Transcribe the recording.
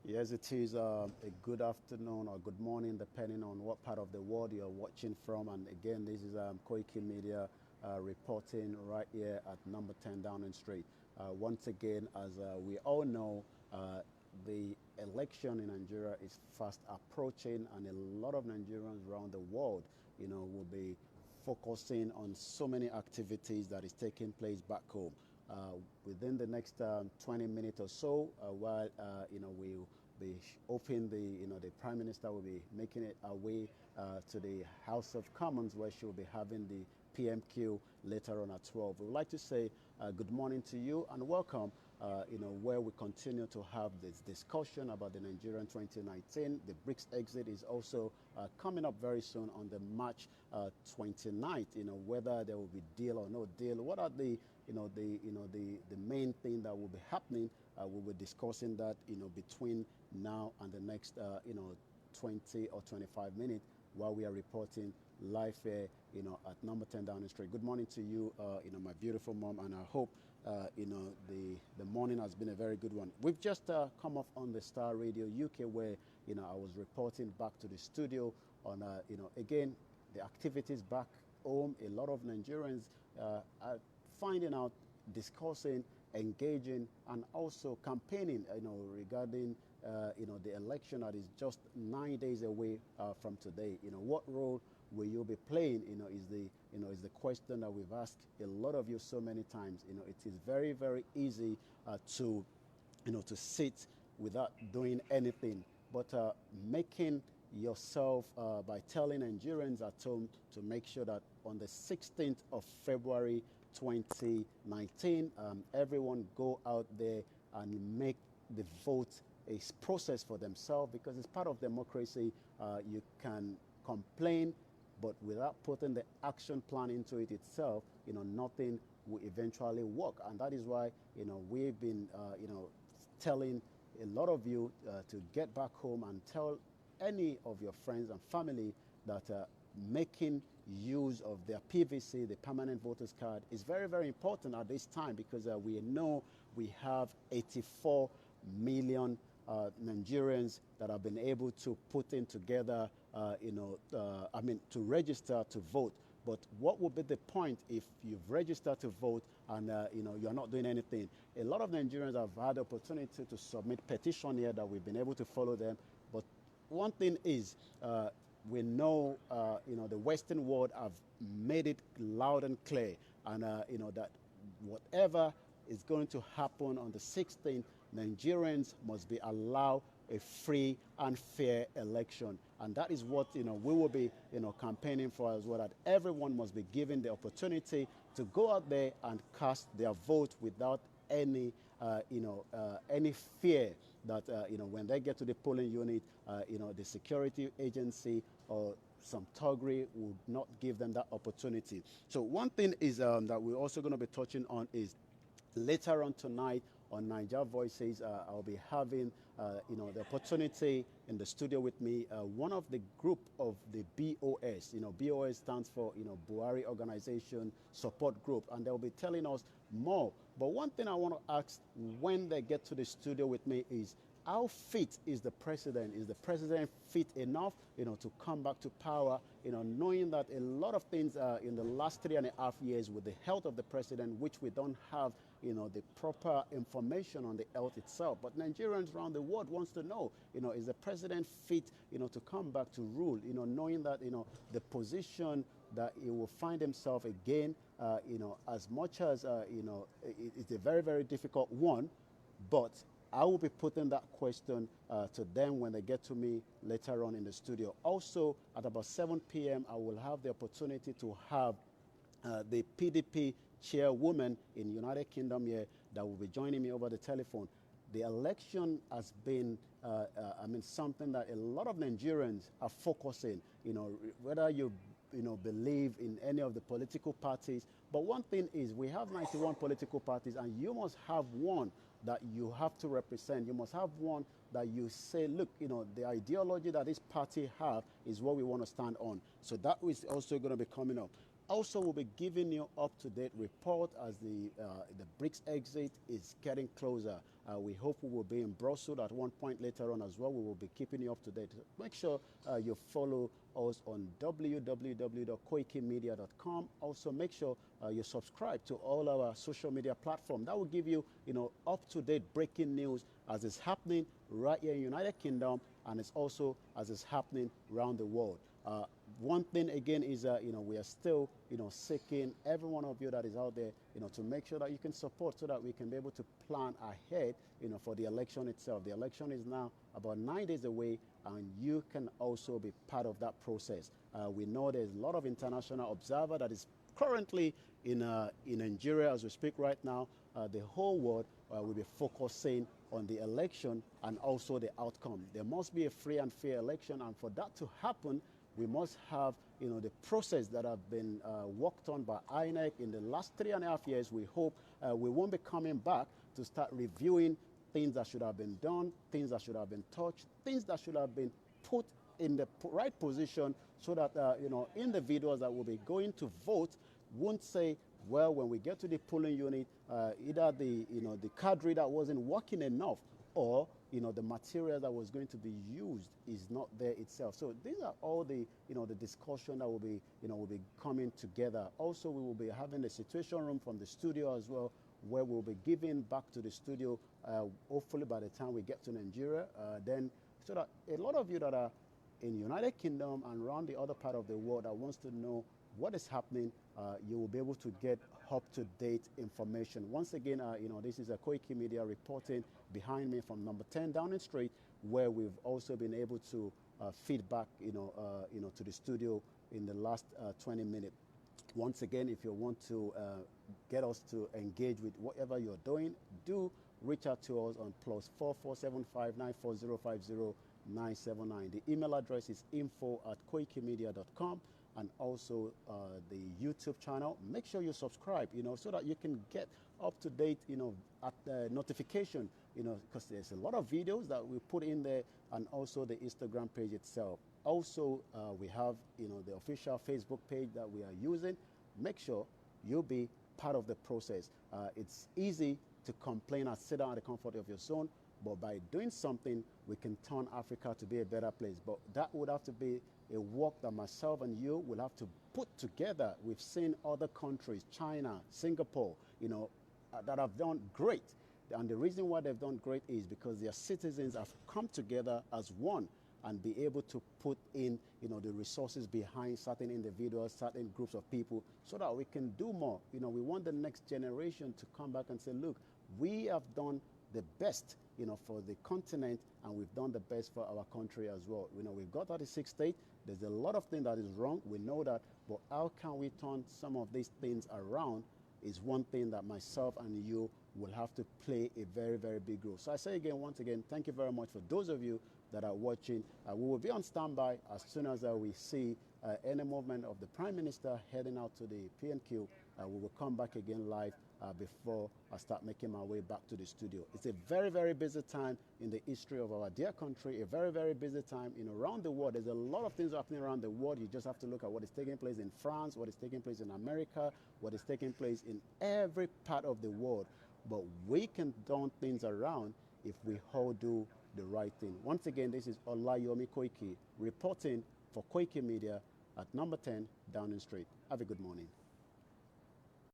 Yes, it is a good afternoon or good morning, depending on what part of the world you're watching from. And again, this is Koikimedia reporting right here at number 10 Downing Street. Once again, as we all know, the election in Nigeria is fast approaching, and a lot of Nigerians around the world, will be focusing on so many activities that is taking place back home. Within the next 20 minutes or so, while we'll be hoping the Prime Minister will be making it our way to the House of Commons, where she'll be having the PMQ later on at 12. We would like to say good morning to you and welcome, where we continue to have this discussion about the Nigerian 2019. The BRICS exit is also coming up very soon on the March 29th. Whether there will be deal or no deal. What are the main thing that will be happening? We'll be discussing that between now and the next 20 or 25 minutes while we are reporting live here at number 10 Downing Street. Good morning to you, my beautiful mom, and I hope the morning has been a very good one. We've just come off on the Star Radio UK, where I was reporting back to the studio on again the activities back home. A lot of Nigerians are finding out, discussing, engaging, and also campaigning regarding the election that is just 9 days away from today. What role will you be playing? Is the question that we've asked a lot of you so many times. It is very, very easy to sit without doing anything, but making yourself by telling Nigerians at home to make sure that on the 16th of February 2019, everyone go out there and make the vote a process for themselves, because it's part of democracy. You can complain, but without putting the action plan into it itself, nothing will eventually work. And that is why, we've been, telling a lot of you to get back home and tell any of your friends and family that making use of their PVC, the permanent voters card, is very, very important at this time, because we know we have 84 million Nigerians that have been able to put in together, to register to vote. But what would be the point if you've registered to vote and you're not doing anything? A lot of Nigerians have had the opportunity to submit petition here that we've been able to follow them. But one thing is, we know, the Western world have made it loud and clear, and that whatever is going to happen on the 16th, Nigerians must be allowed a free and fair election. And that is what we will be campaigning for as well, that everyone must be given the opportunity to go out there and cast their vote without any any fear that when they get to the polling unit, the security agency or some thuggery would not give them that opportunity. So one thing is that we're also going to be touching on is later on tonight on Niger Voices, I'll be having the opportunity in the studio with me, one of the group of the BOS. BOS stands for Buhari Organization Support Group, and they'll be telling us more. But one thing I want to ask when they get to the studio with me is, how fit is the president? Is the president fit enough, to come back to power, knowing that a lot of things in the last 3.5 years with the health of the president, which we don't have, the proper information on the health itself. But Nigerians around the world wants to know, is the president fit, to come back to rule, knowing that, the position that he will find himself again, as much as, it's a very, very difficult one, but I will be putting that question to them when they get to me later on in the studio. Also, at about 7 p.m., I will have the opportunity to have the PDP chairwoman in United Kingdom here that will be joining me over the telephone. The election has been, something that a lot of Nigerians are focusing, whether you believe in any of the political parties. But one thing is, we have 91 political parties, and you must have one that you have to represent. You must have one that you say, look, the ideology that this party have is what we want to stand on. So that is also going to be coming up. Also, we'll be giving you up-to-date report as the BRICS exit is getting closer. We hope we will be in Brussels at one point later on as well. We will be keeping you up to date. Make sure you follow us on www.koikimedia.com. Also, make sure you subscribe to all our social media platforms. That will give you, up-to-date breaking news as it's happening right here in United Kingdom, and it's also as it's happening around the world. One thing again is, we are still, seeking every one of you that is out there, to make sure that you can support so that we can be able to plan ahead, for the election itself. The election is now about 9 days away, and you can also be part of that process. We know there's a lot of international observer that is currently in Nigeria as we speak right now. The whole world will be focusing on the election and also the outcome. There must be a free and fair election, and for that to happen, we must have, the process that have been worked on by INEC in the last 3.5 years. We hope we won't be coming back to start reviewing things that should have been done, things that should have been touched, things that should have been put in the right position, so that, individuals that will be going to vote won't say, well, when we get to the polling unit, either the cadre that wasn't working enough, or the material that was going to be used is not there itself. So these are all the the discussion that will be coming together. Also, we will be having a situation room from the studio as well, where we'll be giving back to the studio, hopefully by the time we get to Nigeria, then so that a lot of you that are in United Kingdom and around the other part of the world that wants to know what is happening, you will be able to get up-to-date information. Once again, this is a Koikimedia reporting behind me from number 10 Downing Street, where we've also been able to feedback, to the studio in the last 20 minutes. Once again, if you want to get us to engage with whatever you're doing, do reach out to us on +447594050979. The email address is info@koikimedia.com. And also the YouTube channel. Make sure you subscribe, so that you can get up to date, at the notification, because there's a lot of videos that we put in there, and also the Instagram page itself. Also, we have, the official Facebook page that we are using. Make sure you'll be part of the process. It's easy to complain and sit down at the comfort of your zone, but by doing something, we can turn Africa to be a better place. But that would have to be a work that myself and you will have to put together. We've seen other countries, China, Singapore, that have done great. And the reason why they've done great is because their citizens have come together as one and be able to put in, the resources behind certain individuals, certain groups of people, so that we can do more. We want the next generation to come back and say, look, we have done the best, for the continent, and we've done the best for our country as well. We've got 36 states. There's a lot of things that is wrong. We know that, but how can we turn some of these things around is one thing that myself and you will have to play a very, very big role. So I say again, once again, thank you very much for those of you that are watching. We will be on standby as soon as we see any movement of the Prime Minister heading out to the PNQ. We will come back again live before I start making my way back to the studio. It's a very, very busy time in the history of our dear country, a very, very busy time around the world. There's a lot of things happening around the world. You just have to look at what is taking place in France, what is taking place in America, what is taking place in every part of the world. But we can turn things around if we all do the right thing. Once again, this is Olayomi Koiki reporting for Koikimedia at number 10 Downing Street. Have a good morning.